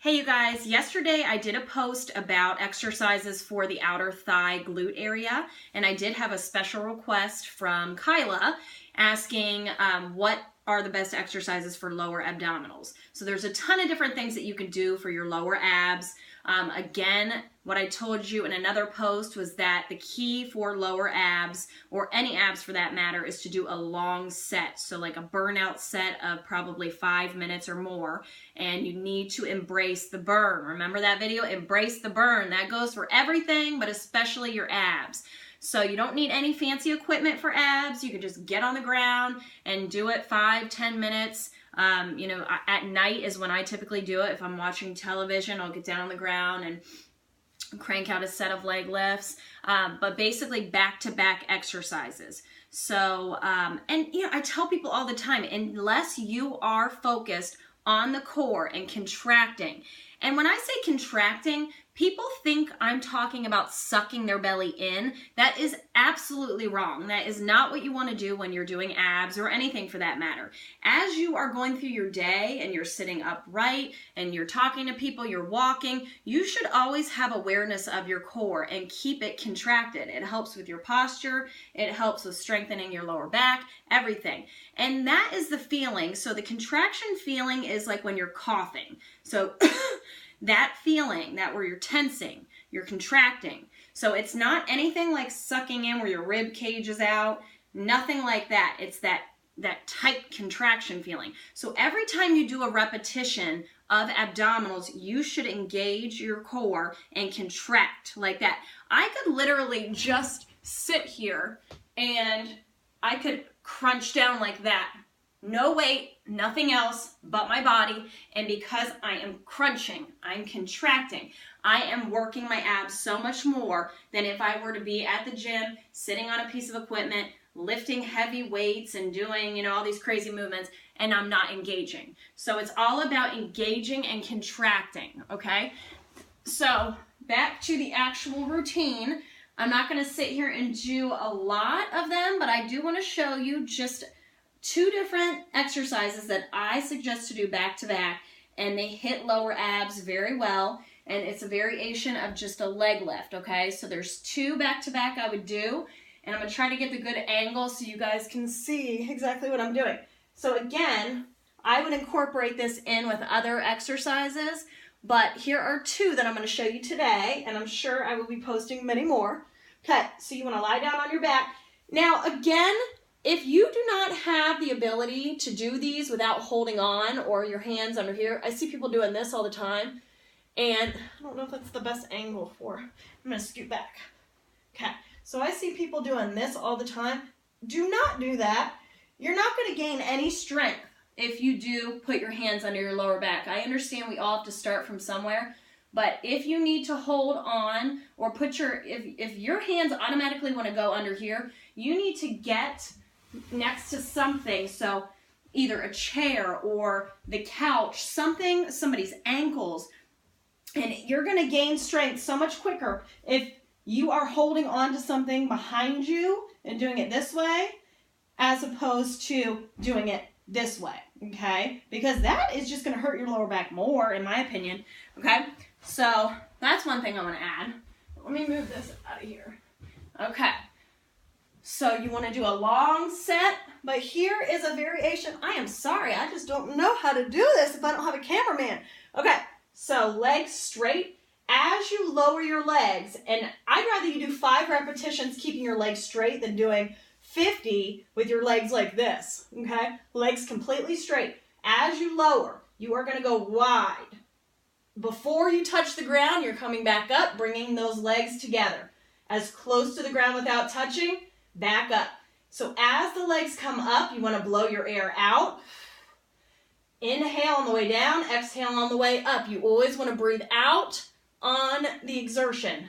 Hey you guys, yesterday I did a post about exercises for the outer thigh glute area, and I did have a special request from Kyla asking what are the best exercises for lower abdominals. So there's a ton of different things that you can do for your lower abs. Again, what I told you in another post was that the key for lower abs, or any abs for that matter, is to do a long set. So like a burnout set of probably 5 minutes or more. And you need to embrace the burn. Remember that video? Embrace the burn. That goes for everything, but especially your abs. So you don't need any fancy equipment for abs. You can just get on the ground and do it 5-10 minutes. At night is when I typically do it. If I'm watching television, I'll get down on the ground and crank out a set of leg lifts, but basically back-to-back exercises. So, I tell people all the time, unless you are focused on the core and contracting, and when I say contracting, people think I'm talking about sucking their belly in. That is absolutely wrong. That is not what you want to do when you're doing abs or anything for that matter. As you are going through your day and you're sitting upright and you're talking to people, you're walking, you should always have awareness of your core and keep it contracted. It helps with your posture. It helps with strengthening your lower back, everything. And that is the feeling. So the contraction feeling is like when you're coughing. So that feeling, that where you're tensing, you're contracting. So it's not anything like sucking in where your rib cage is out, nothing like that. It's that tight contraction feeling. So every time you do a repetition of abdominals, you should engage your core and contract like that. I could literally just sit here and I could crunch down like that. No weight, nothing else but my body, and because I am crunching, I'm contracting, I am working my abs so much more than if I were to be at the gym, sitting on a piece of equipment, lifting heavy weights and doing, all these crazy movements, and I'm not engaging. So it's all about engaging and contracting, okay? So back to the actual routine. I'm not gonna sit here and do a lot of them, but I do wanna show you just 2 different exercises that I suggest to do back to back, and they hit lower abs very well, and it's a variation of just a leg lift, okay? So there's 2 back to back I would do, and I'm gonna try to get the good angle so you guys can see exactly what I'm doing. So again, I would incorporate this in with other exercises, but here are 2 that I'm gonna show you today, and I'm sure I will be posting many more. Okay, so you wanna lie down on your back. Now again, if you do not have the ability to do these without holding on or your hands under here, I see people doing this all the time, and I don't know if that's the best angle for. I'm going to scoot back. Okay, so I see people doing this all the time. Do not do that. You're not going to gain any strength if you do put your hands under your lower back. I understand we all have to start from somewhere, but if you need to hold on or put if your hands automatically want to go under here, you need to get next to something, so either a chair or the couch, somebody's ankles, and you're going to gain strength so much quicker if you are holding on to something behind you and doing it this way as opposed to doing it this way, okay? Because that is just going to hurt your lower back more, in my opinion, okay? So that's one thing I want to add. Let me move this out of here. Okay. So you want to do a long set, but here is a variation. I am sorry, I just don't know how to do this if I don't have a cameraman. Okay, so legs straight. As you lower your legs, and I'd rather you do 5 repetitions keeping your legs straight than doing 50 with your legs like this, okay? Legs completely straight. As you lower, you are going to go wide. Before you touch the ground, you're coming back up, bringing those legs together. As close to the ground without touching, back up. So as the legs come up, you want to blow your air out. Inhale on the way down, exhale on the way up. You always want to breathe out on the exertion.